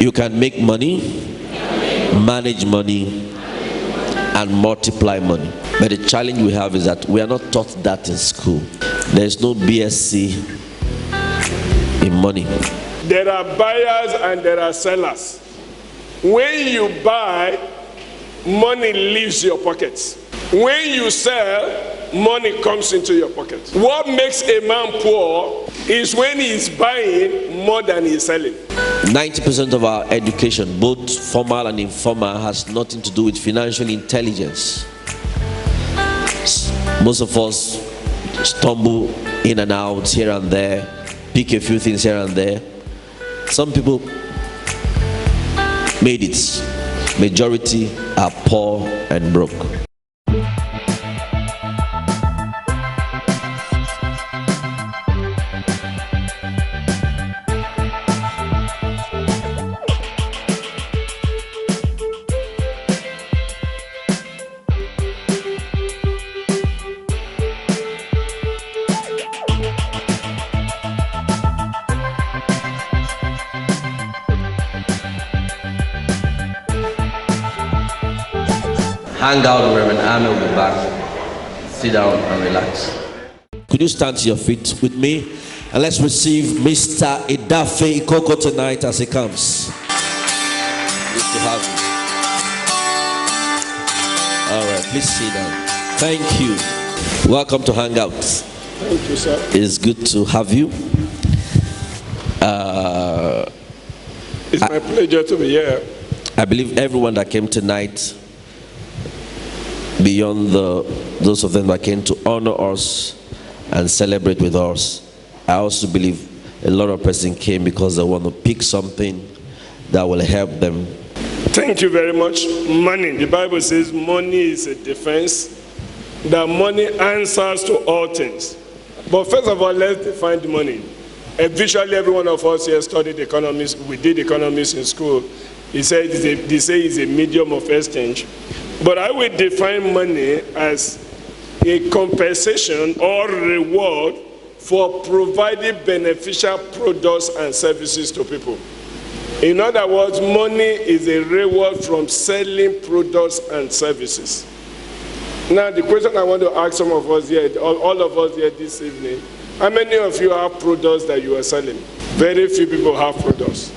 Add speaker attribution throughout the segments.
Speaker 1: You can make money, manage money, and multiply money. But the challenge we have is that we are not taught that in school. There is no BSc in money.
Speaker 2: There are buyers and there are sellers. When you buy, money leaves your pockets. When you sell, money comes into your pocket. What makes a man poor is when he is buying more than he is selling.
Speaker 1: 90% of our education, both formal and informal, has nothing to do with financial intelligence. Most of us stumble in and out here and there, pick a few things here and there. Some people made it. Majority are poor and broke. Hangout, Reverend Ameh will be back. Sit down and relax. Could you stand to your feet with me? And let's receive Mr. Edafe Ikoko tonight as he comes. Good to have you. All right, please sit down. Thank you. Welcome to Hangout.
Speaker 2: Thank you, sir.
Speaker 1: It's good to have you.
Speaker 2: It's my pleasure to be here.
Speaker 1: I believe everyone that came tonight, beyond those of them that came to honor us and celebrate with us, I also believe a lot of persons came because they want to pick something that will help them.
Speaker 2: Thank you very much. Money. The Bible says money is a defense, that money answers to all things. But first of all, let's define the money. Visually, every one of us here studied economics. We did economics in school. They say it's a medium of exchange. But I will define money as a compensation or reward for providing beneficial products and services to people. In other words, money is a reward from selling products and services. Now, the question I want to ask some of us here, all of us here this evening, how many of you have products that you are selling? Very few people have products.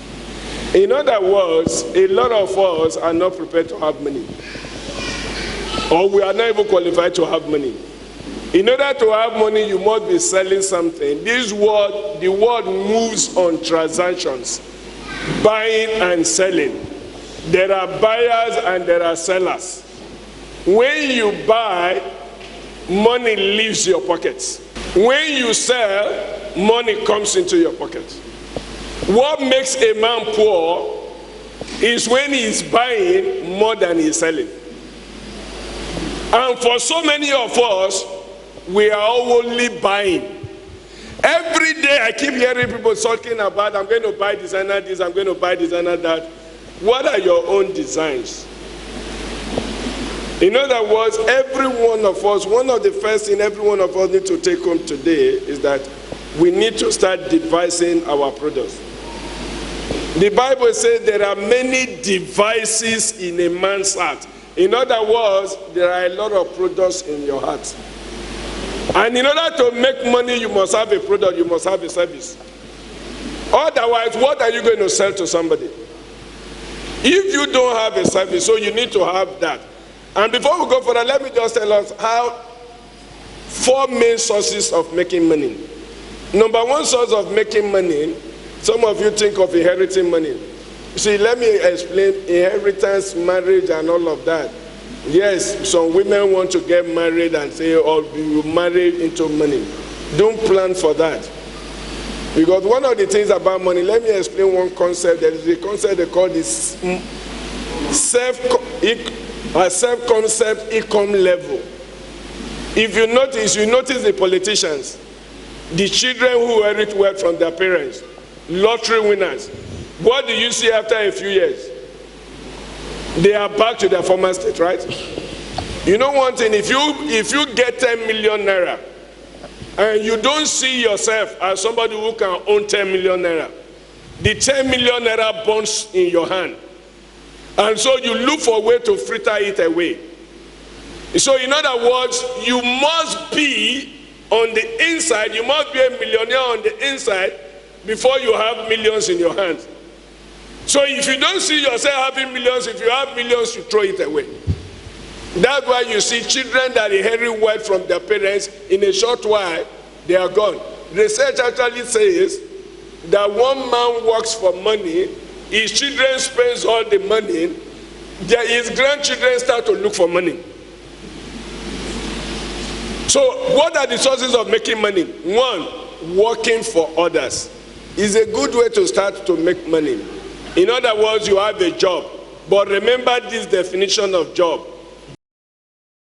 Speaker 2: In other words, a lot of us are not prepared to have money. Or we are not even qualified to have money. In order to have money, you must be selling something. The world moves on transactions, buying and selling. There are buyers and there are sellers. When you buy, money leaves your pockets. When you sell, money comes into your pocket. What makes a man poor is when he is buying more than he is selling. And for so many of us, we are only buying. Every day I keep hearing people talking about, I'm going to buy designer this, I'm going to buy designer that. What are your own designs? In other words, every one of us, one of the first things every one of us need to take home today is that we need to start devising our products. The Bible says there are many devices in a man's heart. In other words, there are a lot of products in your heart. And in order to make money, you must have a product, you must have a service. Otherwise, what are you going to sell to somebody? If you don't have a service, so you need to have that. And before we go further, let me just tell us how 4 main sources of making money. Number 1 source of making money, some of you think of inheriting money. See, let me explain inheritance, marriage, and all of that. Yes, some women want to get married and say, oh, you marry into money. Don't plan for that. Because one of the things about money, let me explain one concept. There is a concept they call this self-concept income level. If you notice the politicians, the children who inherit wealth from their parents, lottery winners. What do you see after a few years? They are back to their former state, right? You know one thing, if you get 10 million naira and you don't see yourself as somebody who can own 10 million naira, the 10 million naira bonds in your hand. And so you look for a way to fritter it away. So in other words, you must be on the inside, you must be a millionaire on the inside before you have millions in your hands. So if you don't see yourself having millions, if you have millions, you throw it away. That's why you see children that inherit wealth from their parents, in a short while, they are gone. Research actually says that one man works for money, his children spends all the money, his grandchildren start to look for money. So what are the sources of making money? One, working for others is a good way to start to make money. In other words, you have a job. But remember this definition of job.